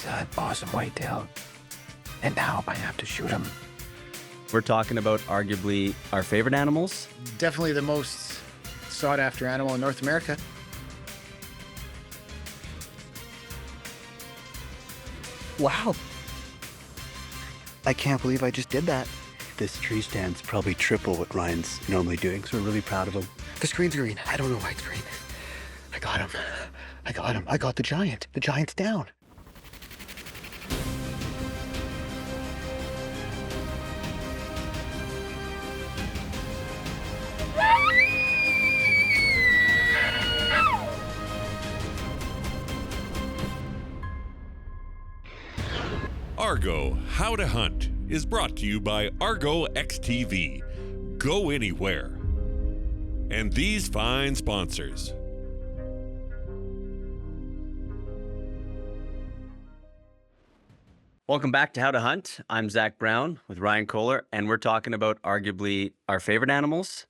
It's an awesome whitetail, and now I have to shoot him. We're talking about arguably our favorite animals. Definitely the most sought after animal in North America. Wow. I can't believe I just did that. This tree stand's probably triple what Ryan's normally doing, so we're really proud of him. The screen's green. I don't know why it's green. I got him. I got him. I got the giant. The giant's down. Argo How to Hunt is brought to you by Argo XTV. Go anywhere. And these fine sponsors. Welcome back to How to Hunt. I'm Zach Brown with Ryan Kohler, and we're talking about arguably our favorite animals.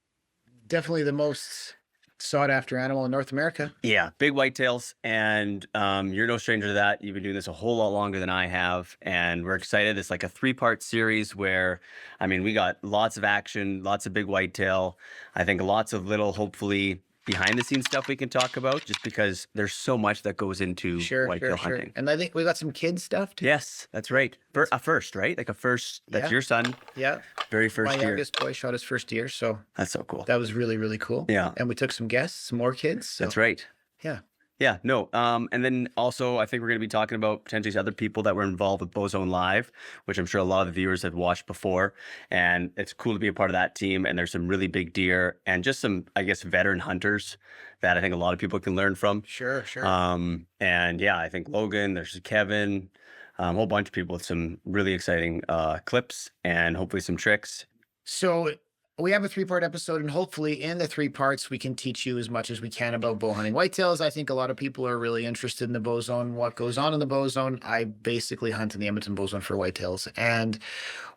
Definitely the most sought after animal in North America. Yeah, big whitetails, and you're no stranger to that. You've been doing this a whole lot longer than I have, and we're excited. It's like a 3-part series where, I mean, we got lots of action, lots of big whitetail. I think lots of little, hopefully, behind-the-scenes stuff we can talk about, just because there's so much that goes into whitetail hunting. And I think we got some kids stuff too. Yes, that's right. A first, right? Like a first. That's your son. Yeah. Very first My year. youngest boy shot his first deer, so That's so cool. that was really, really cool. Yeah. And we took some guests, some more kids. So, That's right. yeah. Yeah, no. And then also, I think we're going to be talking about potentially other people that were involved with Bowzone Live, which I'm sure a lot of the viewers have watched before. And it's cool to be a part of that team. And there's some really big deer and just some, I guess, veteran hunters that I think a lot of people can learn from. Sure. And yeah, I think Logan, there's Kevin, a whole bunch of people with some really exciting clips and hopefully some tricks. So we have a 3-part episode, and hopefully in the 3 parts, we can teach you as much as we can about bow hunting whitetails. I think a lot of people are really interested in the bow zone, what goes on in the bow zone. I basically hunt in the Edmonton bow zone for whitetails, and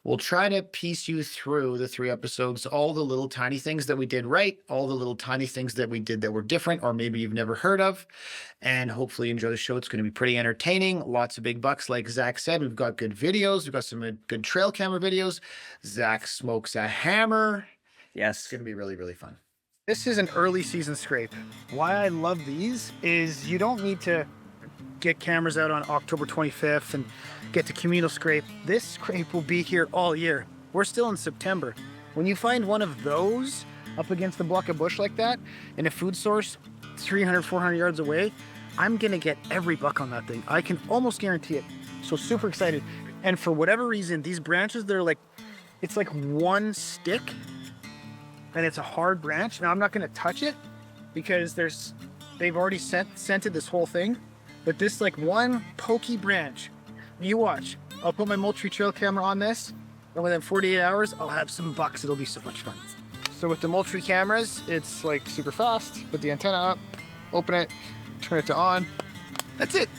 we'll try to piece you through the 3 episodes, all the little tiny things that we did right, all the little tiny things that we did that were different, or maybe you've never heard of, and hopefully enjoy the show. It's going to be pretty entertaining. Lots of big bucks. Like Zach said, we've got good videos. We've got some good trail camera videos. Zach smokes a hammer. Yes. It's going to be really, really fun. This is an early season scrape. Why I love these is you don't need to get cameras out on October 25th and get to communal scrape. This scrape will be here all year. We're still in September. When you find one of those up against the block of bush like that in a food source 300, 400 yards away, I'm gonna get every buck on that thing. I can almost guarantee it. So super excited. And for whatever reason, these branches, it's like one stick, and it's a hard branch. Now I'm not gonna touch it because they've already scented this whole thing, but this like one pokey branch, you watch. I'll put my Moultrie trail camera on this, and within 48 hours, I'll have some bucks. It'll be so much fun. So with the Moultrie cameras, it's like super fast. Put the antenna up, open it, turn it to on. That's it.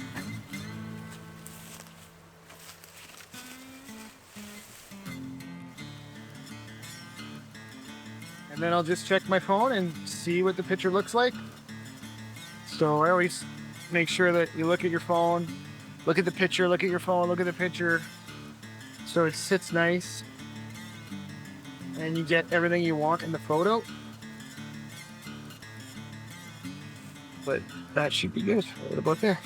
And then I'll just check my phone and see what the picture looks like. So I always make sure that you look at your phone, look at the picture, look at your phone, look at the picture. So it sits nice and you get everything you want in the photo. But that should be good. What about there?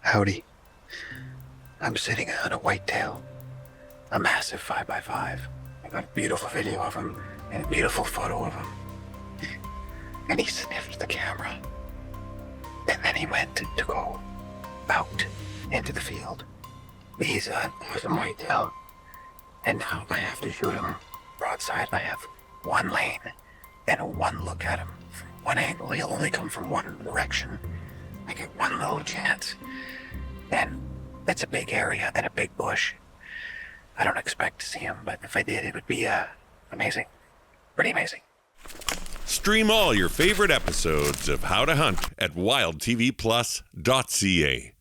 Howdy. I'm sitting on a whitetail, a massive 5x5. I got a beautiful video of him and a beautiful photo of him. And he sniffed the camera. And then he went to go out into the field. He's an awesome whitetail. And now I have to shoot him broadside. I have one lane and one look at him from one angle. He'll only come from one direction. I get one little chance. And it's a big area and a big bush. I don't expect to see him, but if I did, it would be amazing. Pretty amazing. Stream all your favorite episodes of How to Hunt at wildtvplus.ca.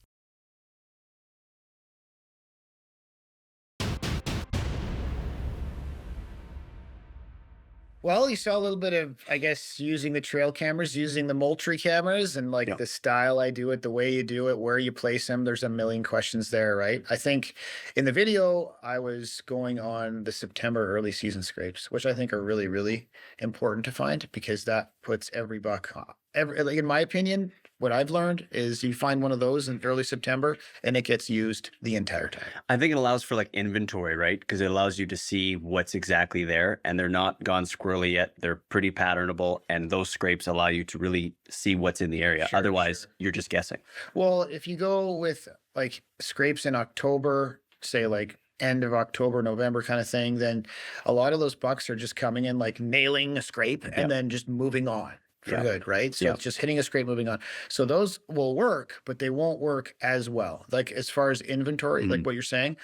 Well, you saw a little bit of, I guess, using the trail cameras, using the Moultrie cameras, and like the style I do it, the way you do it, where you place them. There's a million questions there, right? I think in the video, I was going on the September early season scrapes, which I think are really, really important to find because that puts every buck, like in my opinion, what I've learned is you find one of those in early September and it gets used the entire time. I think it allows for like inventory, right? Because it allows you to see what's exactly there and they're not gone squirrely yet. They're pretty patternable and those scrapes allow you to really see what's in the area. Otherwise, you're just guessing. Well, if you go with like scrapes in October, say like end of October, November kind of thing, then a lot of those bucks are just coming in like nailing a scrape and then just moving on. For good, right? So it's just hitting a scrape, moving on. So those will work, but they won't work as well. Like as far as inventory, like what you're saying,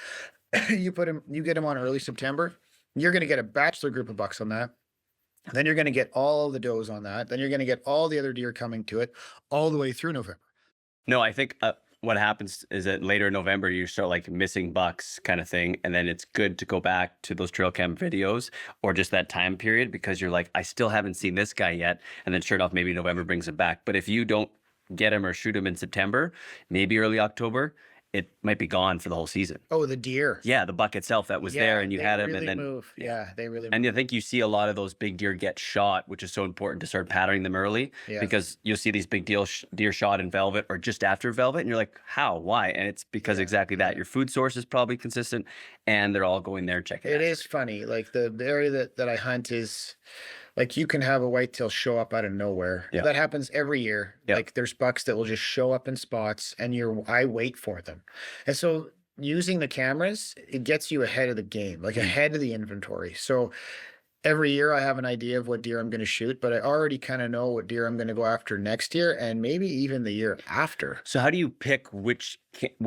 you get them on early September, you're going to get a bachelor group of bucks on that. Then you're going to get all the does on that. Then you're going to get all the other deer coming to it all the way through November. No, I think what happens is that later in November, you start like missing bucks kind of thing. And then it's good to go back to those trail cam videos or just that time period because you're like, I still haven't seen this guy yet. And then sure enough, maybe November brings it back. But if you don't get him or shoot him in September, maybe early October, it might be gone for the whole season. Oh, the deer. Yeah, the buck itself that was there and you had him really and then move. Yeah, they really move. And I think you see a lot of those big deer get shot, which is so important to start patterning them early because you'll see these big deer shot in velvet or just after velvet. And you're like, how, why? And it's because exactly that. Your food source is probably consistent and they're all going there checking it. It is funny. Like the area that I hunt is like you can have a whitetail show up out of nowhere. Yeah. That happens every year. Yeah. Like there's bucks that will just show up in spots and I wait for them. And so using the cameras, it gets you ahead of the game, like ahead of the inventory. So every year I have an idea of what deer I'm going to shoot, but I already kind of know what deer I'm going to go after next year and maybe even the year after. So how do you pick which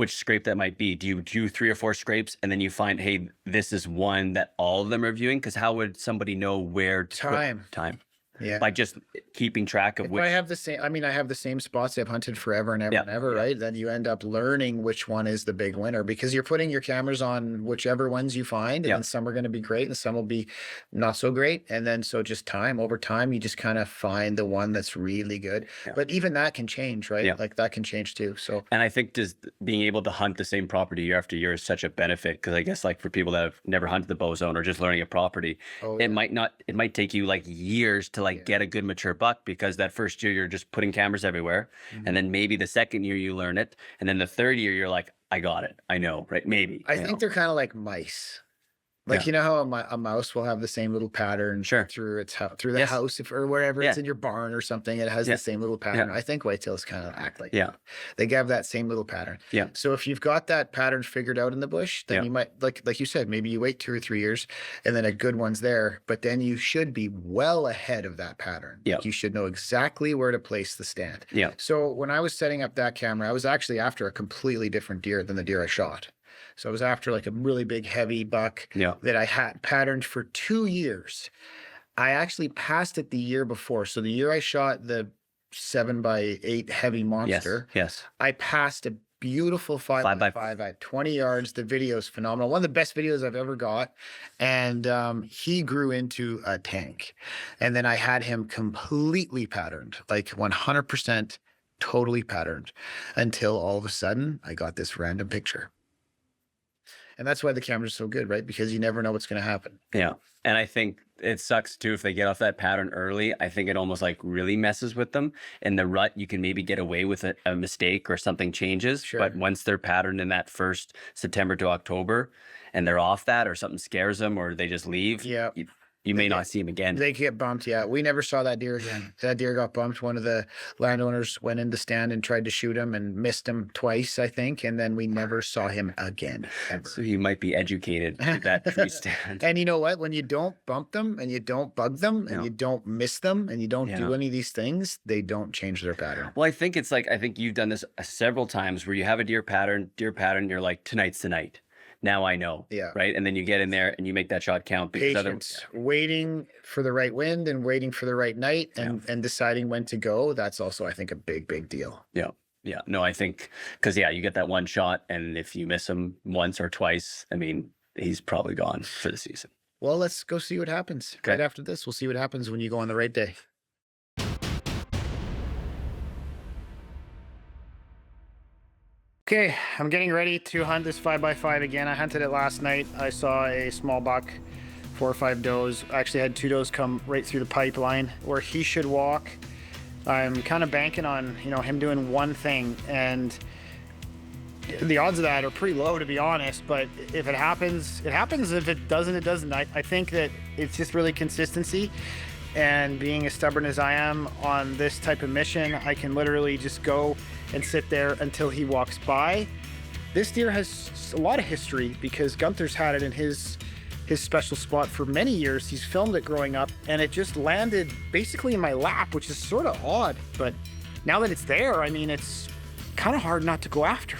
scrape that might be? Do you do 3 or 4 scrapes and then you find, hey, this is one that all of them are viewing? Because how would somebody know where to time? Yeah. By just keeping track of which. I have the same spots I've hunted forever and ever and ever, right? Then you end up learning which one is the big winner because you're putting your cameras on whichever ones you find. And then some are going to be great and some will be not so great. And then so just over time, you just kind of find the one that's really good. Yeah. But even that can change, right? Yeah. Like that can change too. So. And I think just being able to hunt the same property year after year is such a benefit because I guess like for people that have never hunted the bow zone or just learning a property, it might take you like years to like get a good mature buck because that first year you're just putting cameras everywhere and then maybe the second year you learn it and then the third year you're like I got it, I know, right? Maybe I think they're kind of like mice. Like, you know how a mouse will have the same little pattern through its through the house or wherever it's in your barn or something, it has the same little pattern. I think whitetails kind of act like that. They have that same little pattern. Yeah. So if you've got that pattern figured out in the bush, then you might, like you said, maybe you wait 2 or 3 years and then a good one's there, but then you should be well ahead of that pattern. Yeah. Like you should know exactly where to place the stand. Yeah. So when I was setting up that camera, I was actually after a completely different deer than the deer I shot. So I was after like a really big, heavy buck that I had patterned for 2 years. I actually passed it the year before. So the year I shot the 7x8 heavy monster, I passed a beautiful 5x5 at 20 yards. The video is phenomenal. One of the best videos I've ever got. And he grew into a tank. And then I had him completely patterned, like 100% totally patterned until all of a sudden I got this random picture. And that's why the cameras are so good, right? Because you never know what's going to happen. Yeah. And I think it sucks too if they get off that pattern early. I think it almost like really messes with them. In the rut, you can maybe get away with a mistake or something changes. Sure. But once they're patterned in that first September to October and they're off that or something scares them or they just leave, you may not see him again. They get bumped, We never saw that deer again. That deer got bumped. One of the landowners went in the stand and tried to shoot him and missed him twice, I think. And then we never saw him again, ever. So he might be educated to that tree stand. And you know what? When you don't bump them and you don't bug them and you don't miss them and you don't do any of these things, they don't change their pattern. Well, I think it's like, I think you've done this several times where you have a deer pattern, you're like, tonight's the night. now I know. Yeah. Right. And then you get in there and you make that shot count. Because Patience, waiting for the right wind and waiting for the right night and deciding when to go. That's also, I think, a big deal. Yeah. Yeah. No, I think because, you get that one shot. And if you miss him once or twice, I mean, he's probably gone for the season. Well, let's go see what happens. Okay. Right after this, we'll see what happens when you go on the right day. Okay, I'm getting ready to hunt this 5x5 again. I hunted it last night. I saw a small buck, 4 or 5 does. I actually had 2 does come right through the pipeline where he should walk. I'm kind of banking on, him doing one thing, and the odds of that are pretty low, to be honest. But if it happens, it happens. If it doesn't, it doesn't. I think that it's just really consistency, and being as stubborn as I am on this type of mission, I can literally just go and sit there until he walks by. This deer has a lot of history because Gunther's had it in his special spot for many years. He's filmed it growing up, and it just landed basically in my lap, which is sort of odd. But now that it's there, I mean, it's kind of hard not to go after.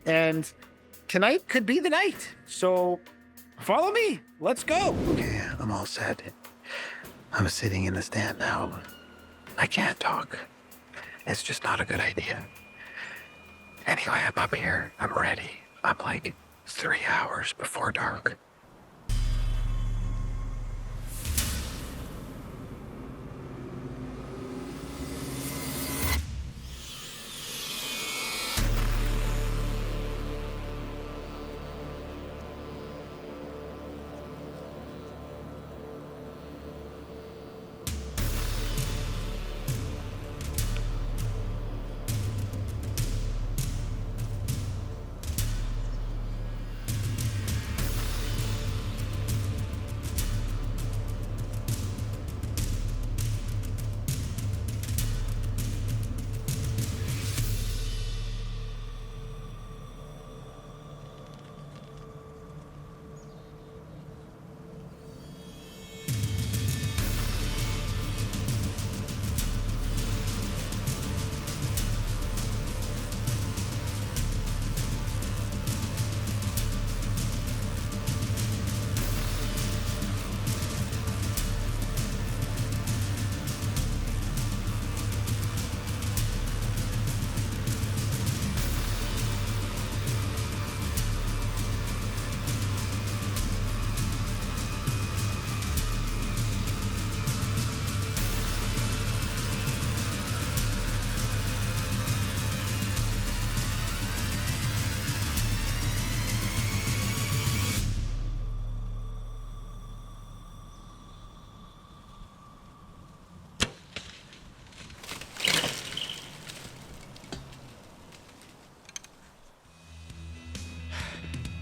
And tonight could be the night. So follow me. Let's go. Okay, I'm all set. I'm sitting in the stand now. I can't talk. It's just not a good idea. Anyway, I'm up here. I'm ready. I'm like 3 hours before dark.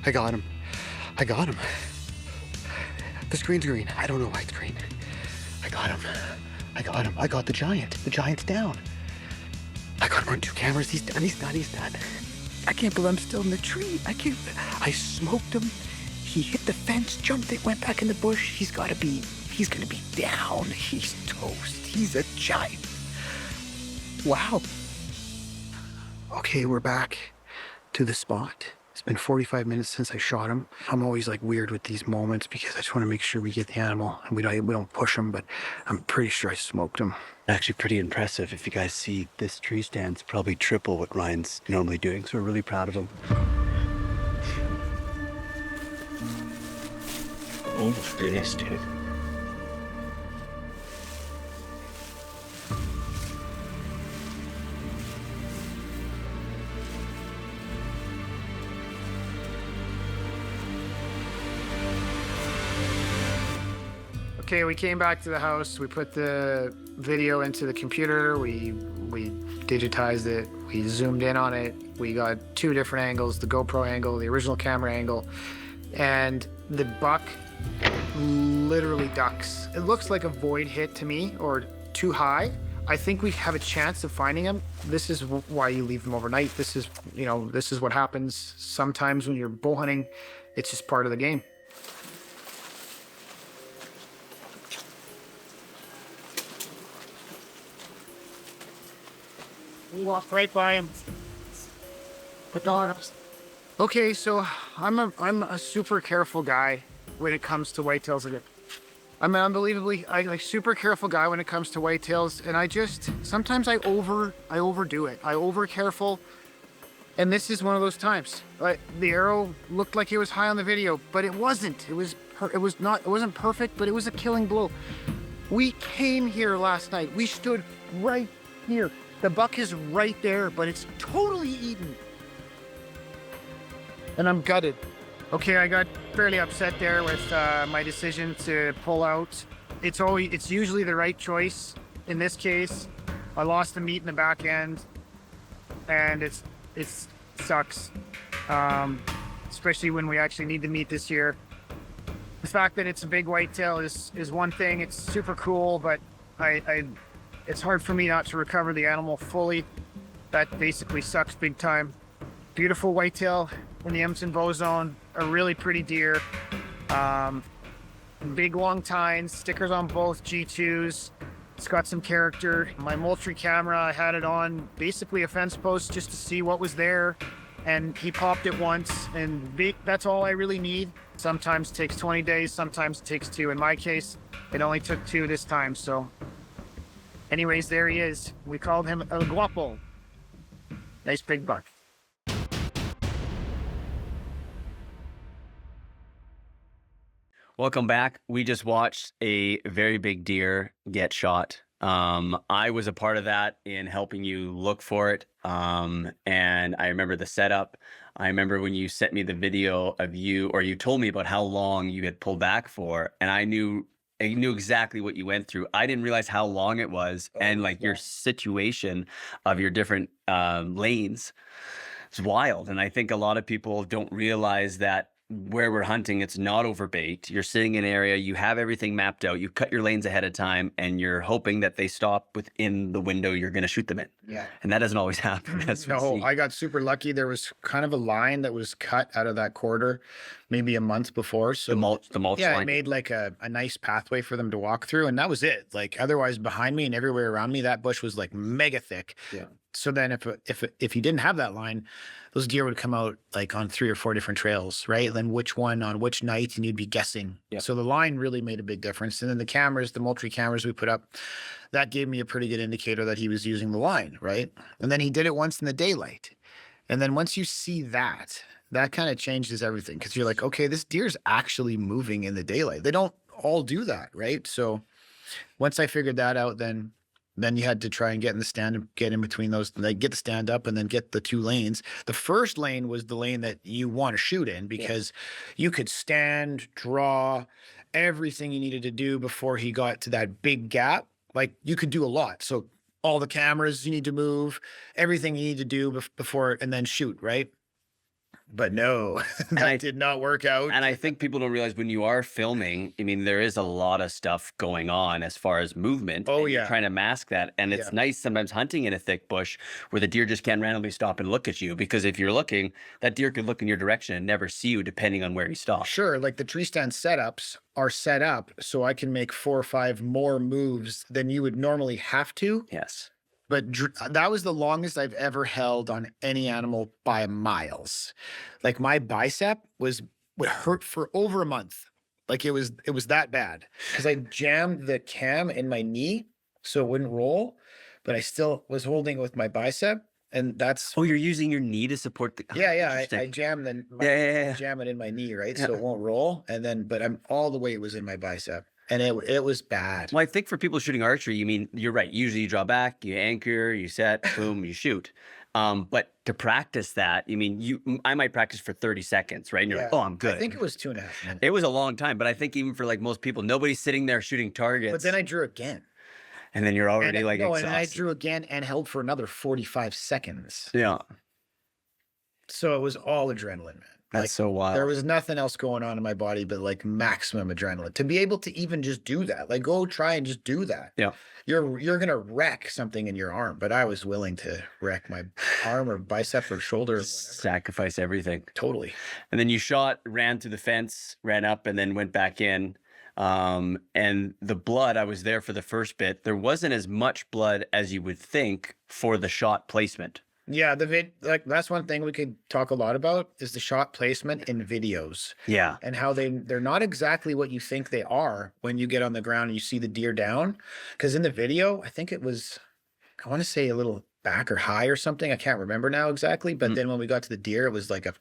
I got him. I got him. The screen's green. I don't know why it's green. I got him. I got him. I got the giant. The giant's down. I got him on 2 cameras. He's done. He's done. He's done. I can't believe I'm still in the tree. I smoked him. He hit the fence, jumped it, went back in the bush. He's gonna be down. He's toast. He's a giant. Wow. Okay, we're back to the spot. It's been 45 minutes since I shot him. I'm always like weird with these moments because I just want to make sure we get the animal and we don't push him, but I'm pretty sure I smoked him. Actually pretty impressive. If you guys see, this tree stand's probably triple what Ryan's normally doing, so we're really proud of him. Oh, goodness, dude. Okay, we came back to the house. We put the video into the computer. We digitized it. We zoomed in on it. We got 2 different angles, the GoPro angle, the original camera angle, and the buck literally ducks. It looks like a void hit to me, or too high. I think we have a chance of finding him. This is why you leave them overnight. This is, this is what happens sometimes when you're bow hunting. It's just part of the game. We walked right by him. Put on us. Okay, so I'm a super careful guy when it comes to whitetails. I'm an unbelievably like super careful guy when it comes to whitetails, and I just sometimes I overdo it. I over careful, and this is one of those times. Like the arrow looked like it was high on the video, but it wasn't. It wasn't perfect, but it was a killing blow. We came here last night. We stood right here. The buck is right there, but it's totally eaten. And I'm gutted. Okay, I got fairly upset there with my decision to pull out. It's usually the right choice. In this case, I lost the meat in the back end, and it sucks, especially when we actually need the meat this year. The fact that it's a big whitetail is one thing. It's super cool, but it's hard for me not to recover the animal fully. That basically sucks big time. Beautiful whitetail in the Edmonton bow zone, a really pretty deer. Big long tines, stickers on both G2s. It's got some character. My Moultrie camera, I had it on basically a fence post just to see what was there. And he popped it once, and that's all I really need. Sometimes it takes 20 days, sometimes it takes 2. In my case, it only took 2 this time, so. Anyways, there he is. We called him El Guapo. Nice big buck. Welcome back. We just watched a very big deer get shot. I was a part of that in helping you look for it. And I remember the setup. I remember when you sent me the video of you, or you told me about how long you had pulled back for, and I knew exactly what you went through. I didn't realize how long it was, and like your situation of your different lanes. It's wild. And I think a lot of people don't realize that where we're hunting, it's not overbait. You're sitting in an area, you have everything mapped out, you cut your lanes ahead of time, and you're hoping that they stop within the window you're going to shoot them in. Yeah. And that doesn't always happen. No, I got super lucky. There was kind of a line that was cut out of that quarter maybe a month before. So the mulch yeah, line. it made like a nice pathway for them to walk through, and that was it. Like otherwise behind me and everywhere around me, that bush was like mega thick. Yeah. So then if you didn't have that line, those deer would come out like on 3 or 4 different trails, right? And then which one on which night, and you'd be guessing. Yep. So the line really made a big difference. And then the cameras, the Moultrie cameras we put up, that gave me a pretty good indicator that he was using the line, right? And then he did it once in the daylight. And then once you see that kind of changes everything, because you're like, okay, this deer's actually moving in the daylight. They don't all do that, right? So once I figured that out, then you had to try and get in the stand and get in between those, like get the stand up and then get the 2 lanes. The first lane was the lane that you want to shoot in, because you could stand, draw, everything you needed to do before he got to that big gap. Like you could do a lot. So all the cameras you need to move, everything you need to do before, and then shoot, right? But no, that did not work out. And I think people don't realize when you are filming, I mean, there is a lot of stuff going on as far as movement. Oh, and yeah. You're trying to mask that. And it's nice sometimes hunting in a thick bush where the deer just can't randomly stop and look at you, because if you're looking, that deer could look in your direction and never see you depending on where he stops. Sure. Like the tree stand setups are set up so I can make 4 or 5 more moves than you would normally have to. Yes. But that was the longest I've ever held on any animal by miles. Like my bicep would hurt for over a month. Like it was that bad, because I jammed the cam in my knee so it wouldn't roll, but I still was holding it with my bicep. And that's you're using your knee to support the I jam jam it in my knee, right? Yeah. So it won't roll. And then but I'm all the weight was in my bicep. And it was bad. Well, I think for people shooting archery, you mean, you're right. Usually you draw back, you anchor, you set, boom, you shoot. But to practice that, I might practice for 30 seconds, right? And you're like, oh, I'm good. I think it was 2.5 minutes. It was a long time, but I think even for like most people, nobody's sitting there shooting targets. But then I drew again. And then you're already exhausted. And I drew again and held for another 45 seconds. Yeah. So it was all adrenaline, man. That's so wild. There was nothing else going on in my body but like maximum adrenaline. To be able to even just do that, like go try and just do that. Yeah. You're gonna wreck something in your arm, but I was willing to wreck my arm or bicep or shoulder. Or sacrifice everything. Totally. And then you ran through the fence, ran up, and then went back in. And the blood, I was there for the first bit. There wasn't as much blood as you would think for the shot placement. Yeah, like that's one thing we could talk a lot about is the shot placement in videos Yeah. and how they're not exactly what you think they are when you get on the ground and you see the deer down. Because in the video, I think it was, I want to say a little back or high or something. I can't remember now exactly. But then when we got to the deer, it was like a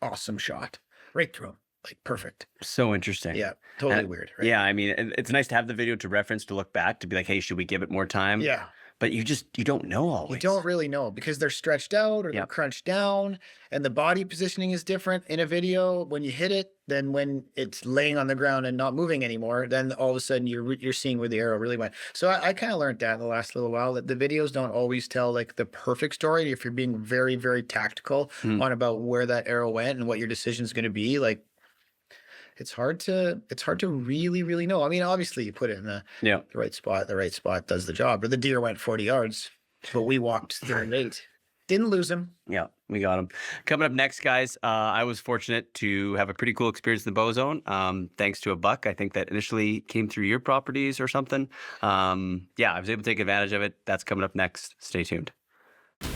awesome shot right through him, like perfect. So interesting. Yeah, totally And- weird. Right? Yeah, I mean, it's nice to have the video to reference, to look back, to be like, hey, should we give it more time? Yeah. But you don't know always. You don't really know because they're stretched out or they're Yep. crunched down, and the body positioning is different in a video when you hit it than when it's laying on the ground and not moving anymore. Then all of a sudden you're seeing where the arrow really went. So I kind of learned that in the last little while, that the videos don't always tell like the perfect story. If you're being very, very tactical on about where that arrow went and what your decision is going to be, like it's hard to really, really know. I mean, obviously you put it in the Yeah. right spot. The right spot does the job. But the deer went 40 yards, but we walked 38. Didn't lose him. Yeah, we got him. Coming up next, guys, I was fortunate to have a pretty cool experience in the bowzone, thanks to a buck, I think, that initially came through your properties or something. Yeah, I was able to take advantage of it. That's coming up next. Stay tuned.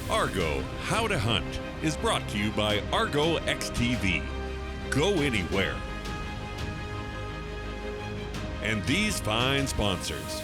Argo How to Hunt is brought to you by Argo XTV. Go anywhere. And these fine sponsors.